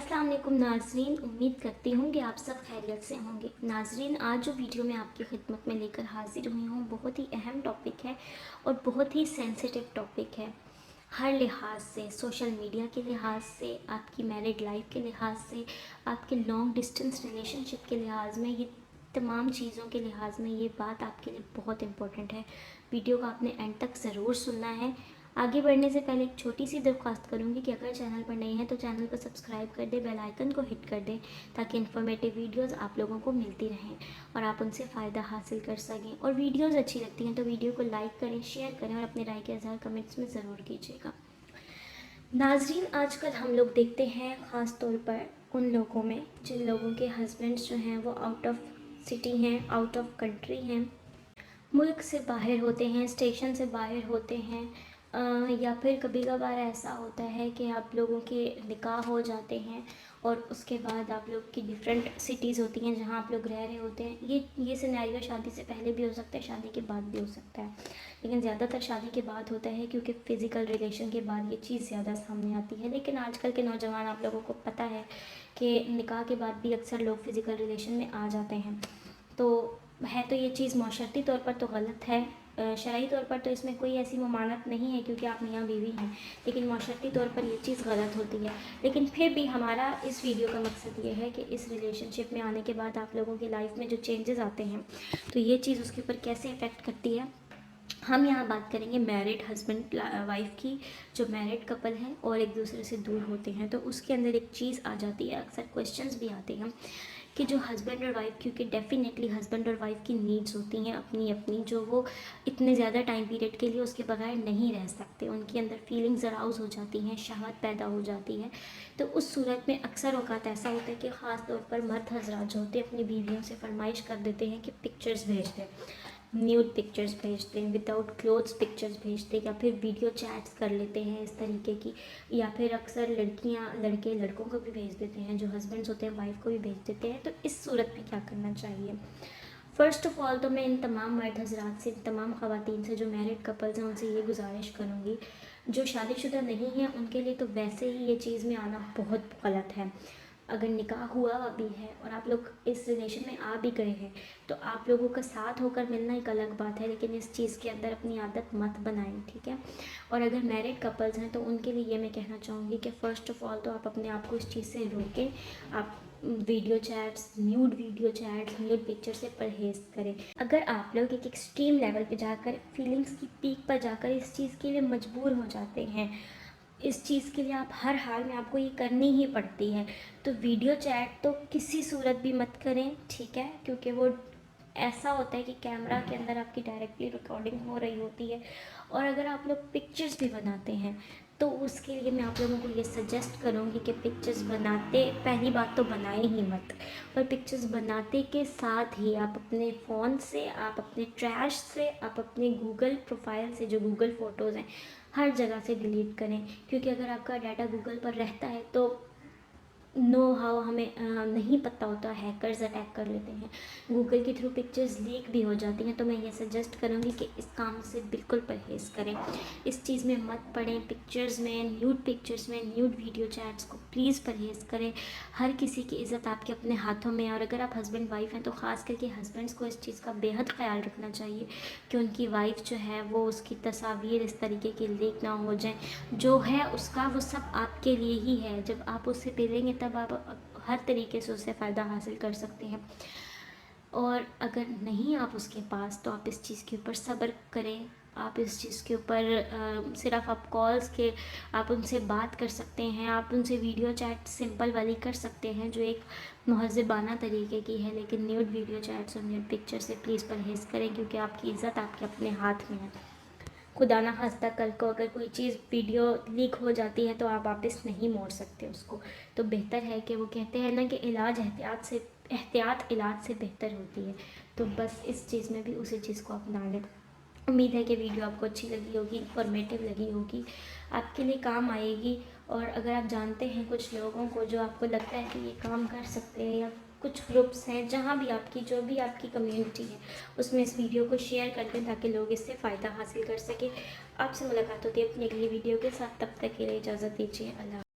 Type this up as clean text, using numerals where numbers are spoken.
अस्सलाम वालेकुम नाज़रीन, उम्मीद करती हूँ कि आप सब खैरियत से होंगे। नाज़रीन, आज जो वीडियो मैं आपकी खिदमत में लेकर हाजिर हुई हूँ बहुत ही अहम टॉपिक है और बहुत ही सेंसिटिव टॉपिक है। हर लिहाज से, सोशल मीडिया के लिहाज से, आपकी मैरिड लाइफ के लिहाज से, आपके लॉन्ग डिस्टेंस रिलेशनशिप के लिहाज में, ये तमाम चीज़ों के लिहाज में ये बात आपके लिए बहुत इम्पोर्टेंट है। वीडियो को आपने एंड तक ज़रूर सुनना है। आगे बढ़ने से पहले एक छोटी सी दरख्वास्त करूँगी कि अगर चैनल पर नए हैं तो चैनल को सब्सक्राइब कर दें, बेल आइकन को हिट कर दें ताकि इन्फॉर्मेटिव वीडियोस आप लोगों को मिलती रहें और आप उनसे फ़ायदा हासिल कर सकें। और वीडियोस अच्छी लगती हैं तो वीडियो को लाइक करें, शेयर करें और अपनी राय का इज़हार कमेंट्स में ज़रूर कीजिएगा। नाज़रीन, आजकल हम लोग देखते हैं ख़ास तौर पर उन लोगों में जिन लोगों के हस्बैंड्स जो हैं वो आउट ऑफ सिटी हैं, आउट ऑफ कंट्री हैं, मुल्क से बाहर होते हैं, स्टेशन से बाहर होते हैं, या फिर कभी कभार ऐसा होता है कि आप लोगों के निकाह हो जाते हैं और उसके बाद आप लोग की डिफरेंट सिटीज़ होती हैं जहाँ आप लोग रह रहे होते हैं। ये सिनेरियो शादी से पहले भी हो सकता है, शादी के बाद भी हो सकता है, लेकिन ज़्यादातर शादी के बाद होता है क्योंकि फ़िज़िकल रिलेशन के बाद ये चीज़ ज़्यादा सामने आती है। लेकिन आजकल के नौजवान, आप लोगों को पता है कि निकाह के बाद भी अक्सर लोग फ़िज़िकल रिलेशन में आ जाते हैं। तो है तो ये चीज़ माशरती तौर पर तो गलत है, शरई तौर पर तो इसमें कोई ऐसी ममानत नहीं है क्योंकि आप मियाँ बीवी हैं, लेकिन माशरती तौर पर ये चीज़ गलत होती है। लेकिन फिर भी हमारा इस वीडियो का मकसद ये है कि इस रिलेशनशिप में आने के बाद आप लोगों की लाइफ में जो चेंजेस आते हैं तो ये चीज़ उसके ऊपर कैसे इफ़ेक्ट करती है। हम यहाँ बात करेंगे मैरिड हस्बैंड वाइफ की, जो मैरिड कपल हैं और एक दूसरे से दूर होते हैं, तो उसके अंदर एक चीज़ आ जाती है, अक्सर क्वेश्चंस भी आते हैं कि जो हस्बैंड और वाइफ, क्योंकि डेफिनेटली हस्बैंड और वाइफ की नीड्स होती हैं अपनी अपनी, जो वो इतने ज़्यादा टाइम पीरियड के लिए उसके बगैर नहीं रह सकते, उनके अंदर फीलिंग्स अराउज हो जाती हैं, शहवत पैदा हो जाती है। तो उस सूरत में अक्सर औकात ऐसा होता है कि ख़ास तौर पर मर्द हजरात जो होते हैं अपनी बीवियों से फरमाइश कर देते हैं कि पिक्चर्स भेज दें, न्यूड पिक्चर्स भेजते हैं, विदाउट क्लोथ्स पिक्चर्स भेजते हैं, या फिर वीडियो चैट्स कर लेते हैं इस तरीके की, या फिर अक्सर लड़कियां लड़के लड़कों को भी भेज देते हैं, जो हस्बैंड्स होते हैं वाइफ को भी भेज देते हैं। तो इस सूरत में क्या करना चाहिए? फ़र्स्ट ऑफ़ ऑल तो मैं इन तमाम मर्द हजरात से, इन तमाम ख़वातीन से जो मैरिड कपल्स हैं उनसे ये गुजारिश करूँगी, जो शादीशुदा नहीं हैं उनके लिए तो वैसे ही ये चीज़ में आना बहुत गलत है। अगर निकाह हुआ भी है और आप लोग इस रिलेशन में आ भी गए हैं तो आप लोगों का साथ होकर मिलना एक अलग बात है, लेकिन इस चीज़ के अंदर अपनी आदत मत बनाएं, ठीक है। और अगर मैरिड कपल्स हैं तो उनके लिए ये मैं कहना चाहूँगी कि फ़र्स्ट ऑफ़ ऑल तो आप अपने आप को इस चीज़ से रोकें। आप video chats, nude video chats, nude picture से परहेज़ करें। अगर आप लोग एक एक्सट्रीम लेवल पे जाकर, फीलिंग्स की पीक पर जाकर इस चीज़ के लिए मजबूर हो जाते हैं, इस चीज़ के लिए आप हर हाल में आपको ये करनी ही पड़ती है, तो वीडियो चैट तो किसी सूरत भी मत करें, ठीक है, क्योंकि वो ऐसा होता है कि कैमरा के अंदर आपकी डायरेक्टली रिकॉर्डिंग हो रही होती है। और अगर आप लोग पिक्चर्स भी बनाते हैं तो उसके लिए मैं आप लोगों को ये सजेस्ट करूँगी कि पिक्चर्स बनाते, पहली बात तो बनाए ही मत, पर पिक्चर्स बनाते के साथ ही आप अपने फ़ोन से, आप अपने ट्रैश से, आप अपने गूगल प्रोफाइल से, जो गूगल फ़ोटोज़ हैं हर जगह से डिलीट करें, क्योंकि अगर आपका डाटा गूगल पर रहता है तो नो हाउ हमें नहीं पता होता, हैकर्स अटैक कर लेते हैं, गूगल के थ्रू पिक्चर्स लीक भी हो जाती हैं। तो मैं ये सजेस्ट करूँगी कि इस काम से बिल्कुल परहेज़ करें, इस चीज़ में मत पड़ें, पिक्चर्स में, न्यूड पिक्चर्स में, न्यूड वीडियो चैट्स को प्लीज़ परहेज़ करें। हर किसी की इज़्ज़त आपके अपने हाथों में है, और अगर आप हस्बैंड वाइफ हैं तो ख़ास करके हस्बैंड्स को इस चीज़ का बेहद ख्याल रखना चाहिए कि उनकी वाइफ जो है वो, उसकी तस्वीर इस तरीके की लीक ना हो जाए, जो है उसका वो सब आपके लिए ही है। जब आप उससे मिलेंगे तब आप हर तरीके से उससे फ़ायदा हासिल कर सकते हैं, और अगर नहीं आप उसके पास तो आप इस चीज़ के ऊपर सब्र करें। आप इस चीज़ के ऊपर सिर्फ आप कॉल्स के, आप उनसे बात कर सकते हैं, आप उनसे वीडियो चैट सिंपल वाली कर सकते हैं जो एक महज़बाना तरीके की है, लेकिन न्यूड वीडियो चैट्स और न्यूड पिक्चर से प्लीज़ परहेज़ करें, क्योंकि आपकी इज़्ज़त आपके अपने हाथ में है। खुदा ना खास्ता कल को अगर कोई चीज़ वीडियो लीक हो जाती है तो आप वापस नहीं मोड़ सकते उसको, तो बेहतर है कि, वो कहते हैं ना कि इलाज एहतियात इलाज से बेहतर होती है, तो बस इस चीज़ में भी उसी चीज़ को अपना लें। उम्मीद है कि वीडियो आपको अच्छी लगी होगी, इंफॉर्मेटिव लगी होगी, आपके लिए काम आएगी। और अगर आप जानते हैं कुछ लोगों को जो आपको लगता है कि ये काम कर सकते हैं, या कुछ ग्रुप्स हैं जहाँ भी आपकी, जो भी आपकी कम्युनिटी है, उसमें इस वीडियो को शेयर कर दें ताकि लोग इससे फ़ायदा हासिल कर सकें। आपसे मुलाकात होती है अपनी अगली वीडियो के साथ, तब तक के लिए इजाज़त दीजिए। अल्लाह।